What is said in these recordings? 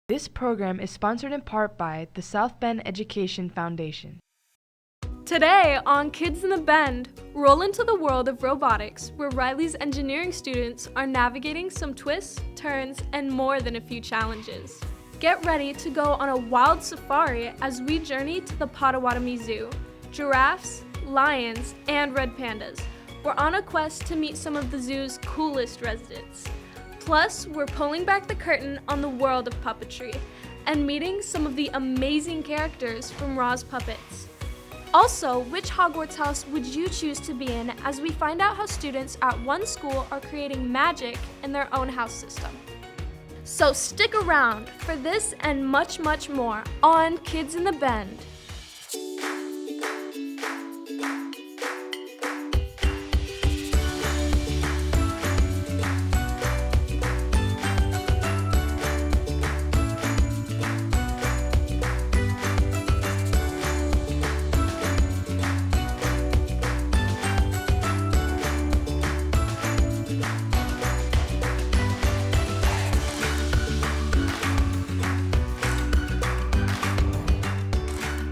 This program is sponsored in part by the South Bend Education Foundation. Today on Kids in the Bend, roll into the world of robotics, where Riley's engineering students are navigating some twists, turns, and more than a few challenges. Get ready to go on a wild safari as we journey to the Potawatomi Zoo. Giraffes, lions, and red pandas. We're on a quest to meet some of the zoo's coolest residents. Plus, we're pulling back the curtain on the world of puppetry and meeting some of the amazing characters from Roz Puppets. Also, which Hogwarts house would you choose to be in as we find out how students at one school are creating magic in their own house system. So stick around for this and much, much more on Kids in the Bend.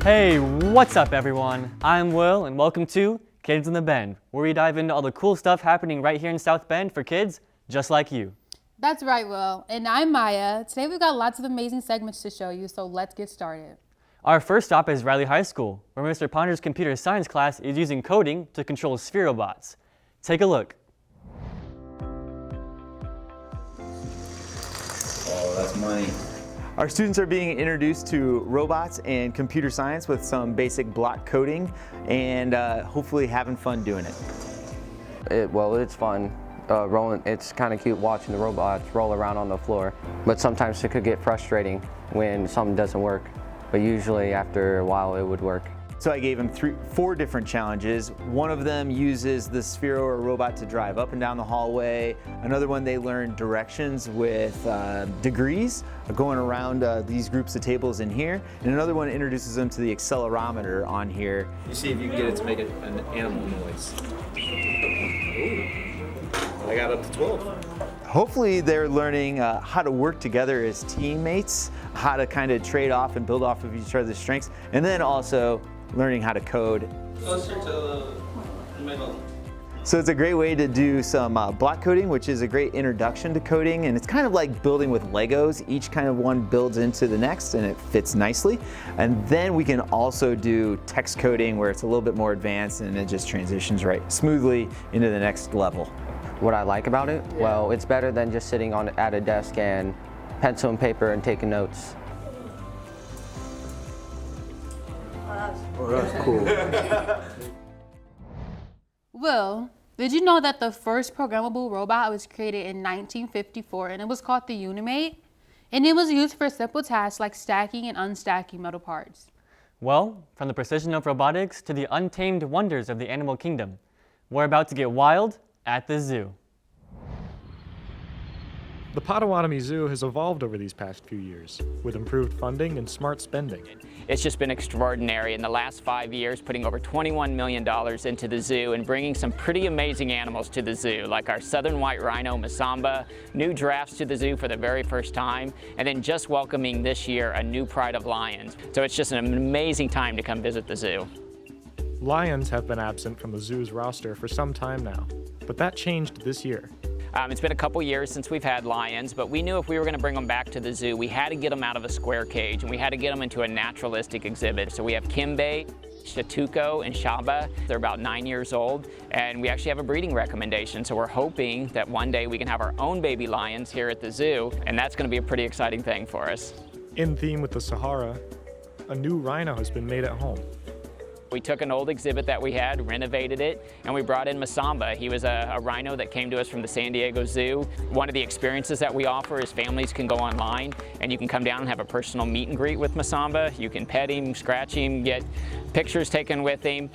Hey, what's up everyone? I'm Will and welcome to Kids in the Bend, where we dive into all the cool stuff happening right here in South Bend for kids just like you. That's right, Will. And I'm Miya. Today we've got lots of amazing segments to show you, so let's get started. Our first stop is Riley High School, where Mr. Ponder's computer science class is using coding to control spirobots. Take a look. Oh, that's money. Our students are being introduced to robots and computer science with some basic block coding and hopefully having fun doing it. It's fun. It's kind of cute watching the robots roll around on the floor, but sometimes it could get frustrating when something doesn't work, but usually after a while it would work. So I gave them four different challenges. One of them uses the Sphero or robot to drive up and down the hallway. Another one, they learn directions with degrees going around these groups of tables in here. And another one introduces them to the accelerometer on here. You see if you can get it to make an animal noise. Ooh. I got up to 12. Hopefully they're learning how to work together as teammates, how to kind of trade off and build off of each other's strengths, and then also learning how to code. Closer to the middle. So it's a great way to do some block coding, which is a great introduction to coding, and it's kind of like building with Legos. Each kind of one builds into the next and it fits nicely. And then we can also do text coding where it's a little bit more advanced and it just transitions right smoothly into the next level. What I like about it? Well, it's better than just sitting at a desk and pencil and paper and taking notes. Oh, that's cool. Will, did you know that the first programmable robot was created in 1954 and it was called the Unimate? And it was used for simple tasks like stacking and unstacking metal parts. Well, from the precision of robotics to the untamed wonders of the animal kingdom, we're about to get wild at the zoo. The Potawatomi Zoo has evolved over these past few years, with improved funding and smart spending. It's just been extraordinary in the last 5 years, putting over $21 million into the zoo and bringing some pretty amazing animals to the zoo, like our southern white rhino, Masamba, new giraffes to the zoo for the very first time, and then just welcoming this year a new pride of lions. So it's just an amazing time to come visit the zoo. Lions have been absent from the zoo's roster for some time now, but that changed this year. It's been a couple years since we've had lions, but we knew if we were going to bring them back to the zoo, we had to get them out of a square cage, and we had to get them into a naturalistic exhibit. So we have Kimbe, Shatuko, and Shaba. They're about 9 years old, and we actually have a breeding recommendation. So we're hoping that one day we can have our own baby lions here at the zoo, and that's going to be a pretty exciting thing for us. In theme with the Sahara, a new rhino has been made at home. We took an old exhibit that we had, renovated it, and we brought in Masamba. He was a rhino that came to us from the San Diego Zoo. One of the experiences that we offer is families can go online and you can come down and have a personal meet and greet with Masamba. You can pet him, scratch him, get pictures taken with him.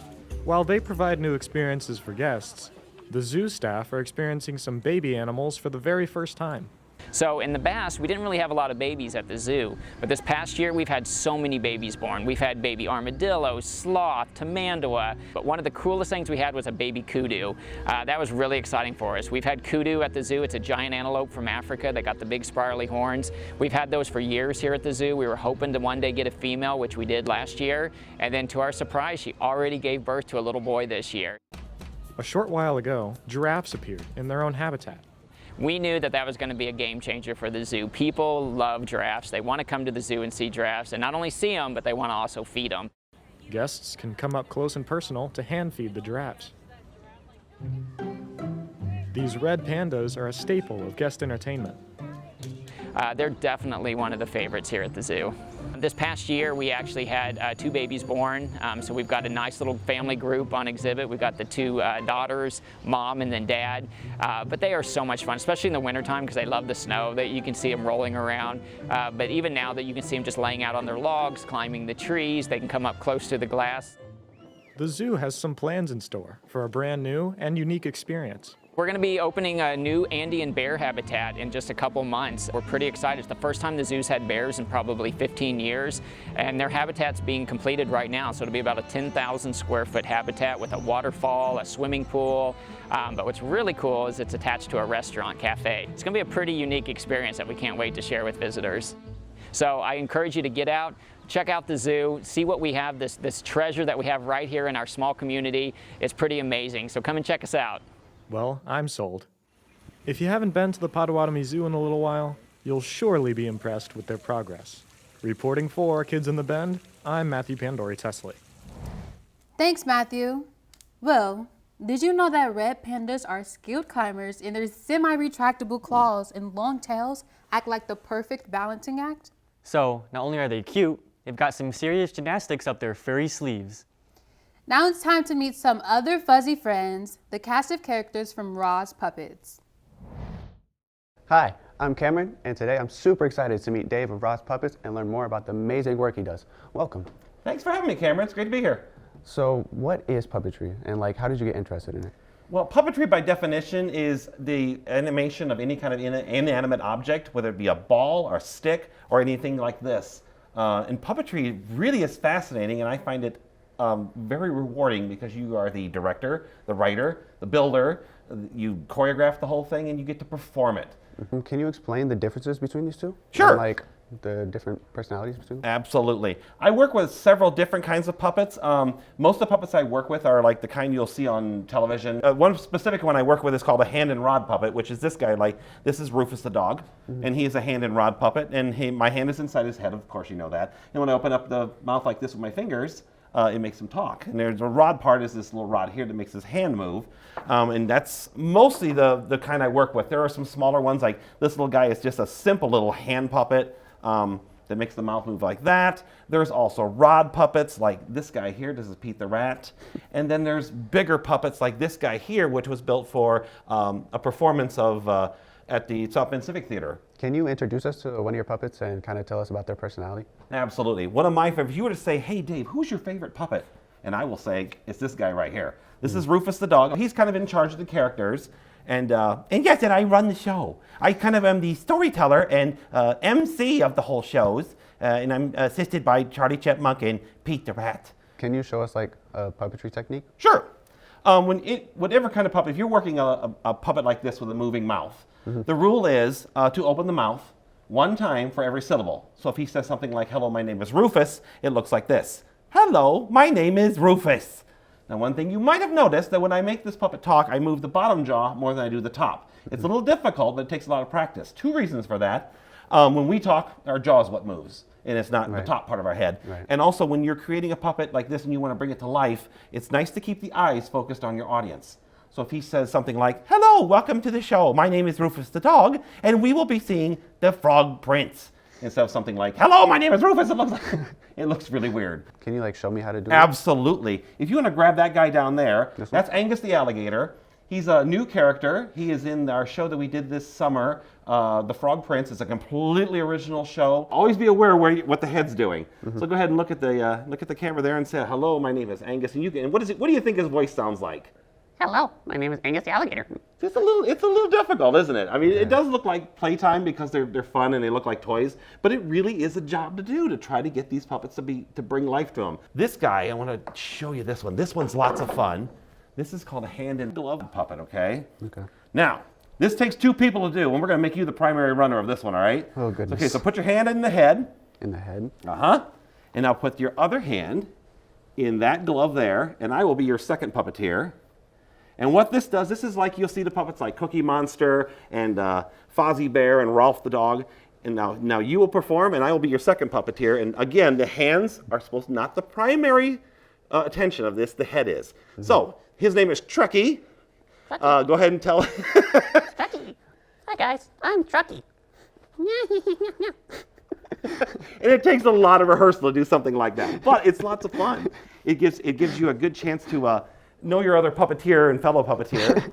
While they provide new experiences for guests, the zoo staff are experiencing some baby animals for the very first time. So in the past, we didn't really have a lot of babies at the zoo, but this past year we've had so many babies born. We've had baby armadillos, sloth, tamandua, but one of the coolest things we had was a baby kudu. That was really exciting for us. We've had kudu at the zoo. It's a giant antelope from Africa. They got the big spirally horns. We've had those for years here at the zoo. We were hoping to one day get a female, which we did last year, and then to our surprise, she already gave birth to a little boy this year. A short while ago, giraffes appeared in their own habitat. We knew that that was going to be a game changer for the zoo. People love giraffes. They want to come to the zoo and see giraffes, and not only see them, but they want to also feed them. Guests can come up close and personal to hand feed the giraffes. These red pandas are a staple of guest entertainment. They're definitely one of the favorites here at the zoo. This past year, we actually had 2 babies born, so we've got a nice little family group on exhibit. We've got the 2 daughters, mom and then dad, but they are so much fun, especially in the wintertime because they love the snow. That you can see them rolling around, but even now that you can see them just laying out on their logs, climbing the trees, they can come up close to the glass. The zoo has some plans in store for a brand new and unique experience. We're going to be opening a new Andean bear habitat in just a couple months. We're pretty excited. It's the first time the zoo's had bears in probably 15 years, and their habitat's being completed right now. So it'll be about a 10,000 square foot habitat with a waterfall, a swimming pool. But what's really cool is it's attached to a restaurant cafe. It's going to be a pretty unique experience that we can't wait to share with visitors. So I encourage you to get out, check out the zoo, see what we have, this treasure that we have right here in our small community. It's pretty amazing. So come and check us out. Well, I'm sold. If you haven't been to the Potawatomi Zoo in a little while, you'll surely be impressed with their progress. Reporting for Kids in the Bend, I'm Matthew Pandori Tesley. Thanks, Matthew. Will, did you know that red pandas are skilled climbers and their semi-retractable claws and long tails act like the perfect balancing act? So, not only are they cute, they've got some serious gymnastics up their furry sleeves. Now it's time to meet some other fuzzy friends, the cast of characters from Roz Puppets. Hi, I'm Cameron, and today I'm super excited to meet Dave of Roz Puppets and learn more about the amazing work he does. Welcome. Thanks for having me, Cameron. It's great to be here. So, what is puppetry, and how did you get interested in it? Well, puppetry by definition is the animation of any kind of inanimate object, whether it be a ball or a stick or anything like this. And puppetry really is fascinating, and I find it very rewarding because you are the director, the writer, the builder, you choreograph the whole thing and you get to perform it. Mm-hmm. Can you explain the differences between these two? Sure. And, the different personalities between them? Absolutely. I work with several different kinds of puppets. Most of the puppets I work with are like the kind you'll see on television. One specific one I work with is called a hand and rod puppet, which is this guy. This is Rufus the dog, and he is a hand and rod puppet, and my hand is inside his head, of course you know that. And when I open up the mouth like this with my fingers, it makes him talk. And there's a rod part is this little rod here that makes his hand move. And that's mostly the kind I work with. There are some smaller ones, like this little guy is just a simple little hand puppet that makes the mouth move like that. There's also rod puppets like this guy here, this is Pete the Rat. And then there's bigger puppets like this guy here, which was built for a performance of at the South Bend Civic Theater. Can you introduce us to one of your puppets and kind of tell us about their personality? Absolutely. One of my favorites, if you were to say, hey Dave, who's your favorite puppet? And I will say, it's this guy right here. This is Rufus the dog. He's kind of in charge of the characters. And yes, and I run the show. I kind of am the storyteller and MC of the whole shows. And I'm assisted by Charlie Chipmunk and Pete the Rat. Can you show us a puppetry technique? Sure. Whatever kind of puppet, if you're working a puppet like this with a moving mouth, the rule is to open the mouth one time for every syllable. So if he says something like, hello, my name is Rufus, it looks like this. Hello, my name is Rufus. Now one thing you might have noticed that when I make this puppet talk, I move the bottom jaw more than I do the top. It's a little difficult, but it takes a lot of practice. 2 reasons for that. When we talk, our jaw is what moves, and it's not the top part of our head. Right. And also when you're creating a puppet like this and you want to bring it to life, it's nice to keep the eyes focused on your audience. So if he says something like, hello, welcome to the show. My name is Rufus the dog, and we will be seeing the Frog Prince. Instead of something like, hello, my name is Rufus, it looks really weird. Can you show me how to do it? Absolutely. If you want to grab that guy down there, that's Angus the alligator. He's a new character. He is in our show that we did this summer, The Frog Prince. It's a completely original show. Always be aware what the head's doing. So go ahead and look at the camera there and say, hello, my name is Angus. And what do you think his voice sounds like? Hello, my name is Angus the Alligator. It's a little difficult, isn't it? I mean, it does look like playtime because they're fun and they look like toys, but it really is a job to do to try to get these puppets to bring life to them. This guy, I want to show you this one. This one's lots of fun. This is called a hand and glove puppet, okay? Okay. Now, this takes 2 people to do, and we're going to make you the primary runner of this one, all right? Oh, goodness. Okay, so put your hand in the head. In the head. Uh-huh. And now put your other hand in that glove there, and I will be your second puppeteer. And what this does, this is like you'll see the puppets like Cookie Monster and Fozzie Bear and Rolf the dog. And now you will perform, and I will be your second puppeteer. And again, the hands are supposed to not the primary attention of this. The head is. Mm-hmm. So his name is Trucky. Go ahead and tell. Trucky. Hi guys, I'm Trucky. And it takes a lot of rehearsal to do something like that, but it's lots of fun. It gives you a good chance to know your other puppeteer and fellow puppeteer.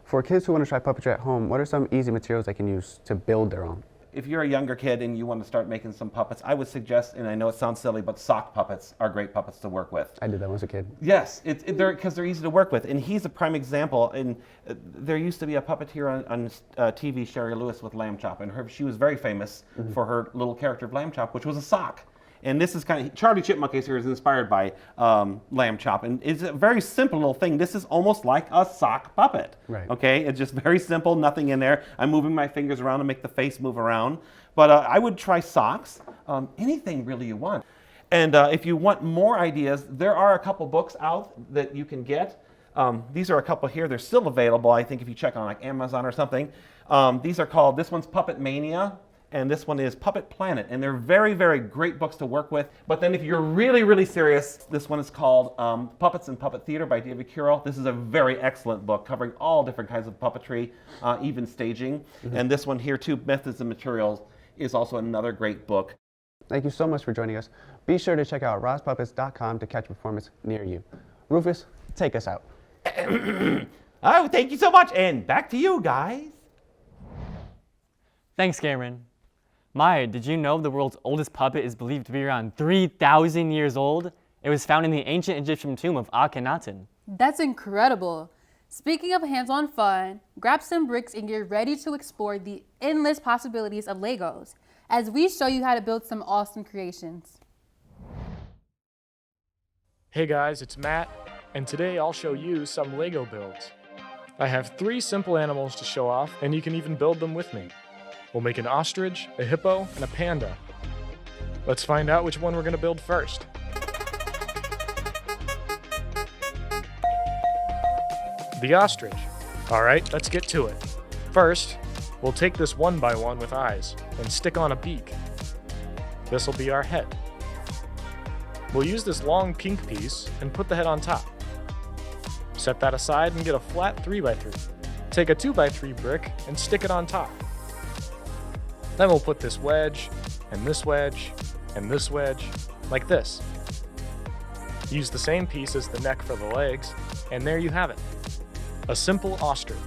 For kids who want to try puppetry at home, what are some easy materials they can use to build their own? If you're a younger kid and you want to start making some puppets, I would suggest, and I know it sounds silly, but sock puppets are great puppets to work with. I did that when I was a kid. Yes, because they're easy to work with, and he's a prime example. And there used to be a puppeteer on TV, Sherry Lewis, with Lamb Chop, and she was very famous for her little character of Lamb Chop, which was a sock. And this is kind of, Charlie Chipmunk here is inspired by Lamb Chop. And it's a very simple little thing. This is almost like a sock puppet. Right. Okay, it's just very simple, nothing in there. I'm moving my fingers around to make the face move around. But I would try socks, anything really you want. And if you want more ideas, there are a couple books out that you can get. These are a couple here. They're still available, I think, if you check on like Amazon or something. These are called, this one's Puppet Mania, and this one is Puppet Planet, and they're very, very great books to work with. But then if you're really, really serious, this one is called Puppets and Puppet Theater by David Currell. This is a very excellent book covering all different kinds of puppetry, even staging. And this one here too, Methods and Materials, is also another great book. Thank you so much for joining us. Be sure to check out rozpuppets.com to catch a performance near you. Rufus, take us out. Oh, thank you so much, and back to you guys. Thanks, Cameron. Maya, did you know the world's oldest puppet is believed to be around 3,000 years old? It was found in the ancient Egyptian tomb of Akhenaten. That's incredible. Speaking of hands-on fun, grab some bricks and get ready to explore the endless possibilities of Legos as we show you how to build some awesome creations. Hey guys, it's Matt, and today I'll show you some Lego builds. I have 3 simple animals to show off, and you can even build them with me. We'll make an ostrich, a hippo, and a panda. Let's find out which one we're going to build first. The ostrich. Alright, let's get to it. First, we'll take this 1x1 with eyes and stick on a beak. This will be our head. We'll use this long pink piece and put the head on top. Set that aside and get a flat 3x3. Take a 2x3 brick and stick it on top. Then we'll put this wedge, and this wedge, and this wedge, like this. Use the same piece as the neck for the legs, and there you have it. A simple ostrich.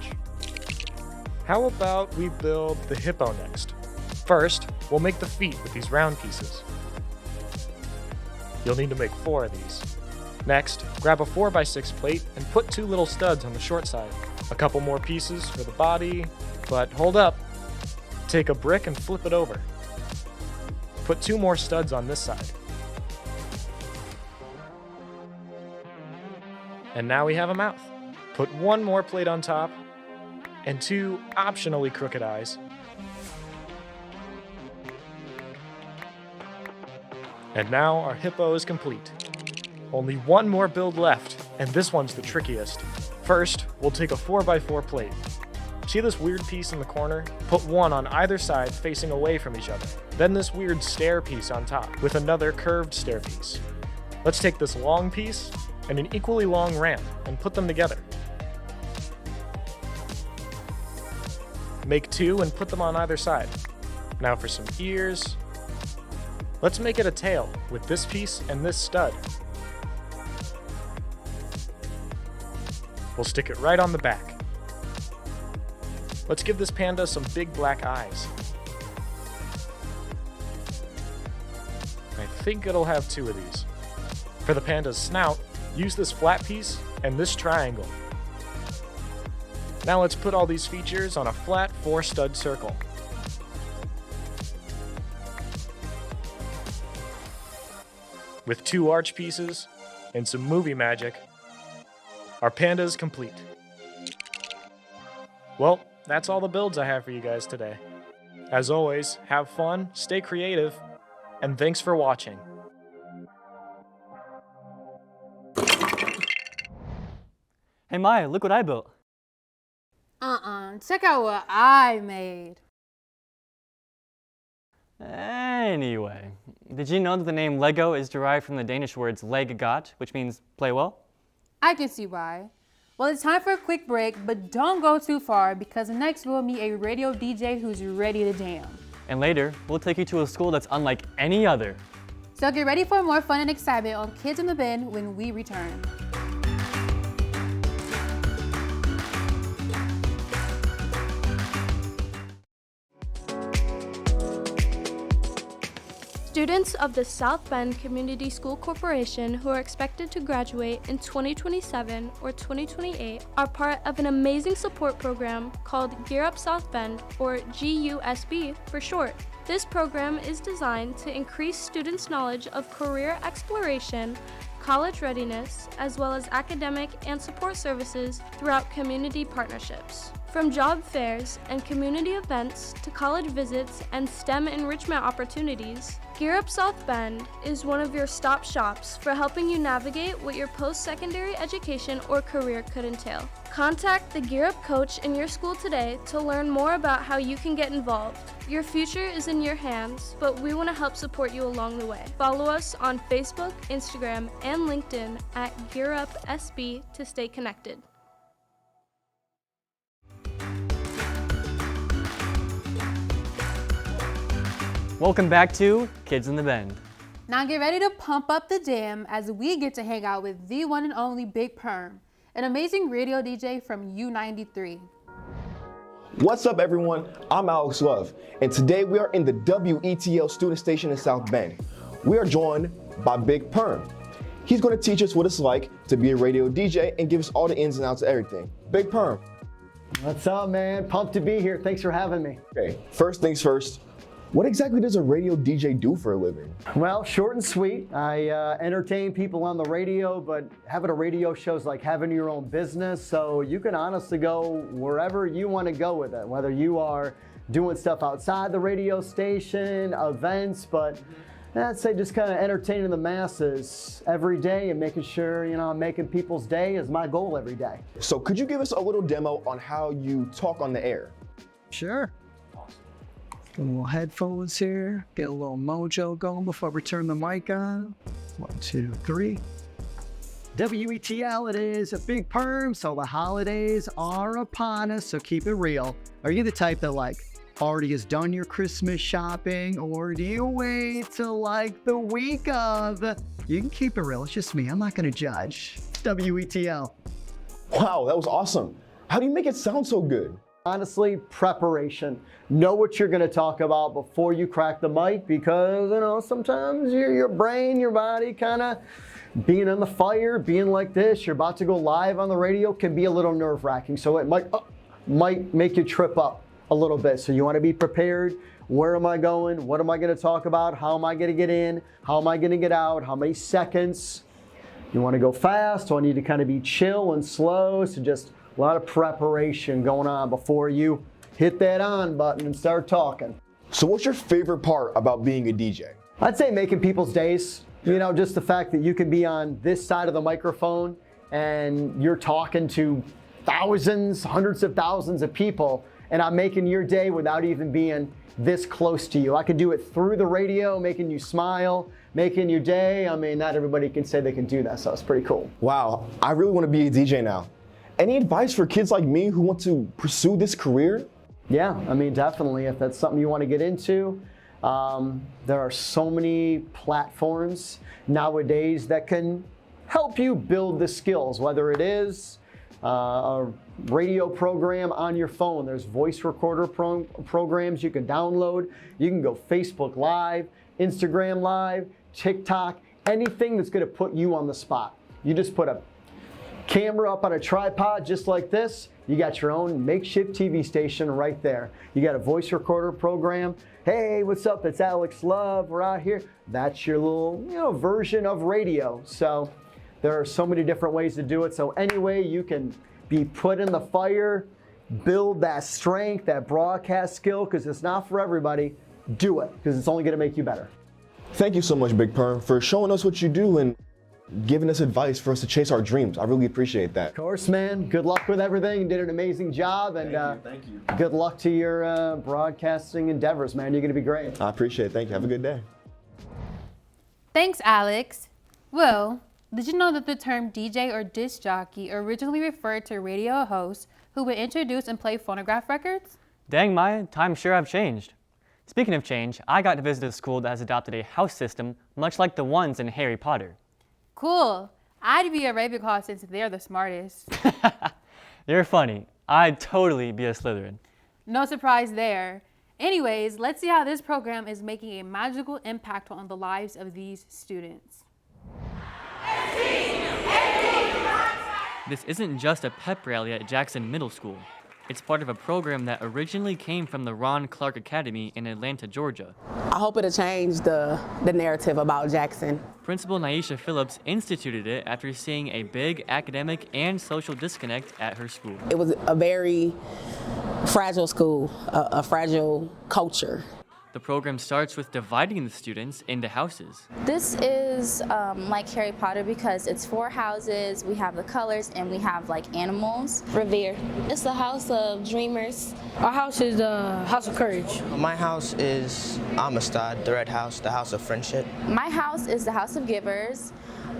How about we build the hippo next? First, we'll make the feet with these round pieces. You'll need to make 4 of these. Next, grab a 4x6 plate and put 2 little studs on the short side. A couple more pieces for the body, but hold up. Take a brick and flip it over. Put 2 more studs on this side. And now we have a mouth. Put 1 more plate on top, and 2 optionally crooked eyes. And now our hippo is complete. Only 1 more build left, and this one's the trickiest. First, we'll take a 4x4 plate. See this weird piece in the corner? Put 1 on either side facing away from each other. Then this weird stair piece on top with another curved stair piece. Let's take this long piece and an equally long ramp and put them together. Make 2 and put them on either side. Now for some ears. Let's make it a tail with this piece and this stud. We'll stick it right on the back. Let's give this panda some big black eyes. I think it'll have 2 of these. For the panda's snout, use this flat piece and this triangle. Now let's put all these features on a flat 4-stud circle. With 2 arch pieces and some movie magic, our panda is complete. Well, that's all the builds I have for you guys today. As always, have fun, stay creative, and thanks for watching. Hey Maya, look what I built. Check out what I made. Anyway, did you know that the name Lego is derived from the Danish words leg godt, which means play well? I can see why. Well, it's time for a quick break, but don't go too far because next we'll meet a radio DJ who's ready to jam. And later, we'll take you to a school that's unlike any other. So get ready for more fun and excitement on Kids in the Bend when we return. Students of the South Bend Community School Corporation who are expected to graduate in 2027 or 2028 are part of an amazing support program called Gear Up South Bend, or GUSB for short. This program is designed to increase students' knowledge of career exploration, college readiness, as well as academic and support services throughout community partnerships. From job fairs and community events to college visits and STEM enrichment opportunities, Gear Up South Bend is one of your stop shops for helping you navigate what your post-secondary education or career could entail. Contact the Gear Up coach in your school today to learn more about how you can get involved. Your future is in your hands, but we want to help support you along the way. Follow us on Facebook, Instagram, and LinkedIn at Gear Up SB to stay connected. Welcome back to Kids in the Bend. Now get ready to pump up the jam as we get to hang out with the one and only Big Perm, an amazing radio DJ from U93. What's up, everyone? I'm Alex Love, and today we are in the WETL student station in South Bend. We are joined by Big Perm. He's going to teach us what it's like to be a radio DJ and give us all the ins and outs of everything. Big Perm. What's up, man? Pumped to be here. Thanks for having me. Okay, first things first. What exactly does a radio DJ do for a living? Well, short and sweet. I entertain people on the radio, but having a radio show is like having your own business, so you can honestly go wherever you want to go with it, whether you are doing stuff outside the radio station, events, but I'd say just kind of entertaining the masses every day and making sure, I'm making people's day is my goal every day. So could you give us a little demo on how you talk on the air? Sure. A little headphones here, get a little mojo going before we turn the mic on. 1, 2, 3. WETL, it is a Big Perm, so the holidays are upon us, so keep it real. Are you the type that already has done your Christmas shopping, or do you wait till the week of? You can keep it real, it's just me, I'm not gonna judge. WETL. Wow, that was awesome. How do you make it sound so good? Honestly, preparation. Know what you're going to talk about before you crack the mic, because sometimes your brain, your body kind of being on the fire, being like this, you're about to go live on the radio, can be a little nerve-wracking. So it might make you trip up a little bit. So you want to be prepared. Where am I going? What am I going to talk about? How am I going to get in? How am I going to get out? How many seconds? You want to go fast, or I need to kind of be chill and slow. So just a lot of preparation going on before you hit that on button and start talking. So what's your favorite part about being a DJ? I'd say making people's days. Just the fact that you can be on this side of the microphone and you're talking to thousands, hundreds of thousands of people, and I'm making your day without even being this close to you. I can do it through the radio, making you smile, making your day. I mean, not everybody can say they can do that, so it's pretty cool. Wow, I really want to be a DJ now. Any advice for kids like me who want to pursue this career? Yeah, I mean, definitely. If that's something you want to get into, there are so many platforms nowadays that can help you build the skills, whether it is a radio program on your phone. There's voice recorder programs you can download. You can go Facebook Live, Instagram Live, TikTok, anything that's going to put you on the spot. You just put a camera up on a tripod just like this. You got your own makeshift TV station right there. You got a voice recorder program. Hey, what's up? It's Alex Love. We're out here. That's your little, version of radio. So there are so many different ways to do it. So any way you can be put in the fire, build that strength, that broadcast skill, because it's not for everybody, do it, because it's only going to make you better. Thank you so much, Big Perm, for showing us what you do and giving us advice for us to chase our dreams. I really appreciate that. Of course, man. Good luck with everything. You did an amazing job, and thank you. Good luck to your broadcasting endeavors, man. You're going to be great. I appreciate it. Thank you. Have a good day. Thanks, Alex. Will, did you know that the term DJ or disc jockey originally referred to radio hosts who would introduce and play phonograph records? Dang, Maya, times sure have changed. Speaking of change, I got to visit a school that has adopted a house system much like the ones in Harry Potter. Cool. I'd be a Ravenclaw since they're the smartest. You're funny. I'd totally be a Slytherin. No surprise there. Anyways, let's see how this program is making a magical impact on the lives of these students. This isn't just a pep rally at Jackson Middle School. It's part of a program that originally came from the Ron Clark Academy in Atlanta, Georgia. I hope it'll change the narrative about Jackson. Principal Naisha Phillips instituted it after seeing a big academic and social disconnect at her school. It was a very fragile school, a fragile culture. The program starts with dividing the students into houses. This is like Harry Potter because it's 4 houses, we have the colors, and we have like animals. Revere. It's the house of dreamers. Our house is the house of courage. My house is Amistad, the red house, the house of friendship. My house is the house of givers.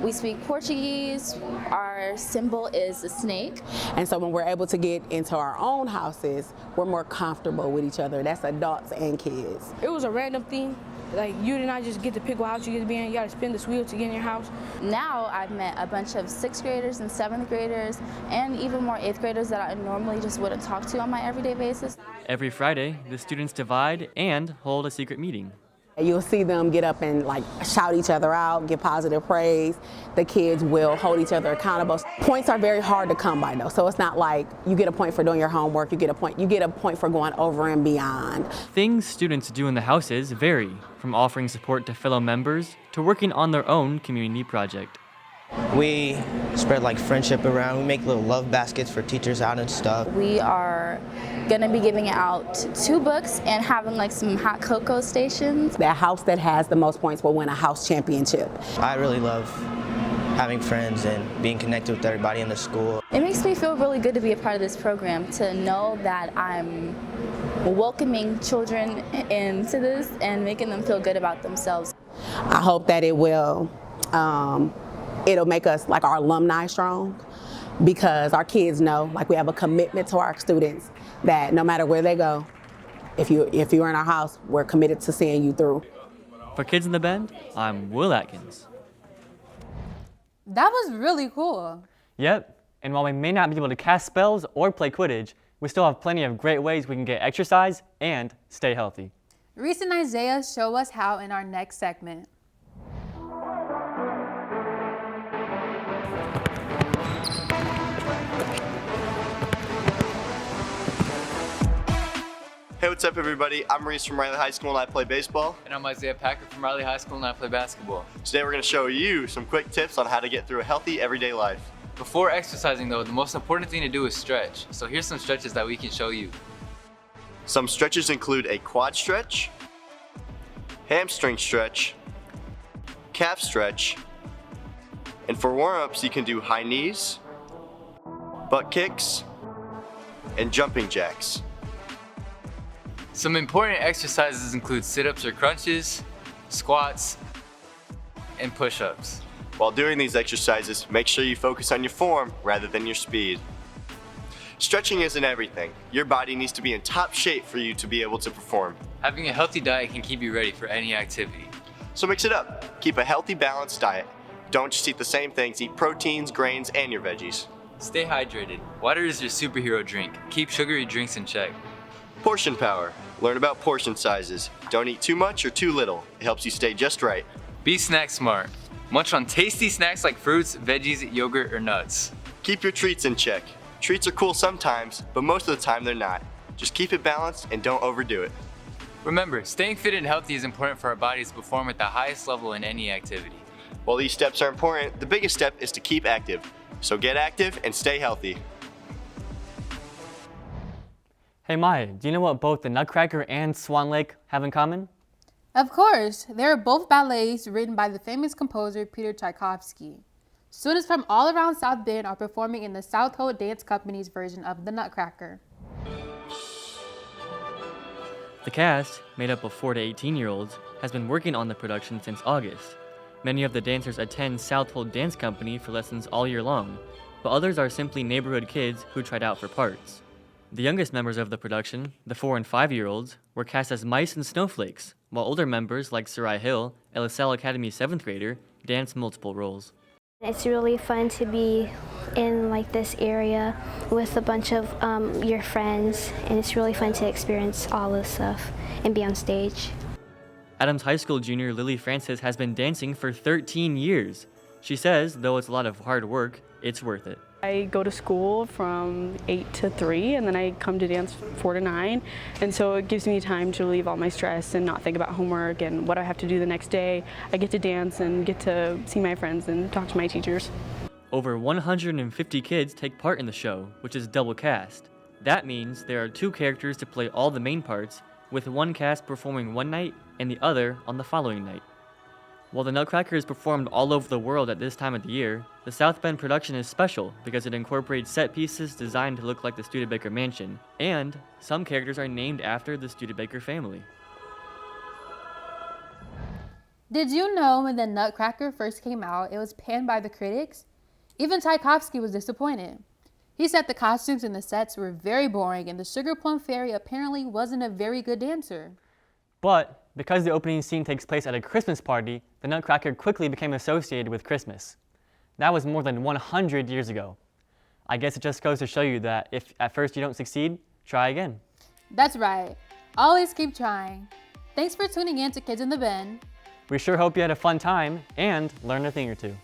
We speak Portuguese. Our symbol is a snake. And so when we're able to get into our own houses, we're more comfortable with each other. That's adults and kids. It was a random thing. Like, you did not just get to pick what house you get to be in. You got to spin this wheel to get in your house. Now I've met a bunch of 6th graders and 7th graders and even more 8th graders that I normally just wouldn't talk to on my everyday basis. Every Friday, the students divide and hold a secret meeting. You'll see them get up and shout each other out, give positive praise. The kids will hold each other accountable. Points are very hard to come by though, so it's not like you get a point for doing your homework, you get a point for going over and beyond. Things students do in the houses vary, from offering support to fellow members to working on their own community project. We spread friendship around. We make little love baskets for teachers out and stuff. We are gonna be giving out 2 books and having some hot cocoa stations. The house that has the most points will win a house championship. I really love having friends and being connected with everybody in the school. It makes me feel really good to be a part of this program, to know that I'm welcoming children into this and making them feel good about themselves. I hope that it will it'll make us our alumni strong, because our kids know we have a commitment to our students that no matter where they go, if you're in our house, we're committed to seeing you through. For Kids in the Bend, I'm Will Atkins. That was really cool. Yep, and while we may not be able to cast spells or play Quidditch, we still have plenty of great ways we can get exercise and stay healthy. Reese and Isaiah show us how in our next segment. Hey, what's up everybody? I'm Reese from Riley High School and I play baseball. And I'm Isaiah Packer from Riley High School and I play basketball. Today we're going to show you some quick tips on how to get through a healthy everyday life. Before exercising though, the most important thing to do is stretch. So here's some stretches that we can show you. Some stretches include a quad stretch, hamstring stretch, calf stretch, and for warm-ups you can do high knees, butt kicks, and jumping jacks. Some important exercises include sit-ups or crunches, squats, and push-ups. While doing these exercises, make sure you focus on your form rather than your speed. Stretching isn't everything. Your body needs to be in top shape for you to be able to perform. Having a healthy diet can keep you ready for any activity. So mix it up. Keep a healthy, balanced diet. Don't just eat the same things. Eat proteins, grains, and your veggies. Stay hydrated. Water is your superhero drink. Keep sugary drinks in check. Portion power. Learn about portion sizes. Don't eat too much or too little. It helps you stay just right. Be snack smart. Munch on tasty snacks like fruits, veggies, yogurt, or nuts. Keep your treats in check. Treats are cool sometimes, but most of the time they're not. Just keep it balanced and don't overdo it. Remember, staying fit and healthy is important for our bodies to perform at the highest level in any activity. While these steps are important, the biggest step is to keep active. So get active and stay healthy. Hey Maya, do you know what both the Nutcracker and Swan Lake have in common? Of course, they are both ballets written by the famous composer Peter Tchaikovsky. Students from all around South Bend are performing in the South Holt Dance Company's version of the Nutcracker. The cast, made up of 4 to 18-year-olds, has been working on the production since August. Many of the dancers attend South Holt Dance Company for lessons all year long, but others are simply neighborhood kids who tried out for parts. The youngest members of the production, the 4 and 5-year-olds, were cast as mice and snowflakes, while older members like Sarai Hill, a LaSalle Academy 7th grader, danced multiple roles. It's really fun to be in like this area with a bunch of your friends, and it's really fun to experience all this stuff and be on stage. Adams High School junior Lily Francis has been dancing for 13 years. She says, though it's a lot of hard work, it's worth it. I go to school from 8 to 3, and then I come to dance 4 to 9, and so it gives me time to relieve all my stress and not think about homework and what I have to do the next day. I get to dance and get to see my friends and talk to my teachers. Over 150 kids take part in the show, which is double cast. That means there are 2 characters to play all the main parts, with one cast performing one night and the other on the following night. While the Nutcracker is performed all over the world at this time of the year, the South Bend production is special because it incorporates set pieces designed to look like the Studebaker mansion, and some characters are named after the Studebaker family. Did you know when the Nutcracker first came out, it was panned by the critics? Even Tchaikovsky was disappointed. He said the costumes and the sets were very boring, and the Sugar Plum Fairy apparently wasn't a very good dancer. But because the opening scene takes place at a Christmas party, the Nutcracker quickly became associated with Christmas. That was more than 100 years ago. I guess it just goes to show you that if at first you don't succeed, try again. That's right. Always keep trying. Thanks for tuning in to Kids in the Bend. We sure hope you had a fun time and learned a thing or two.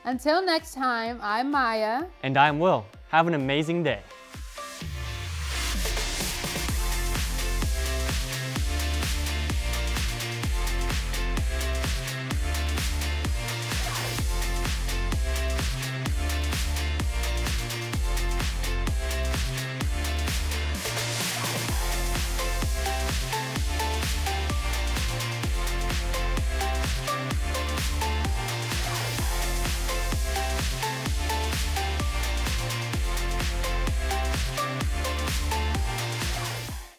Until next time, I'm Maya. And I'm Will. Have an amazing day.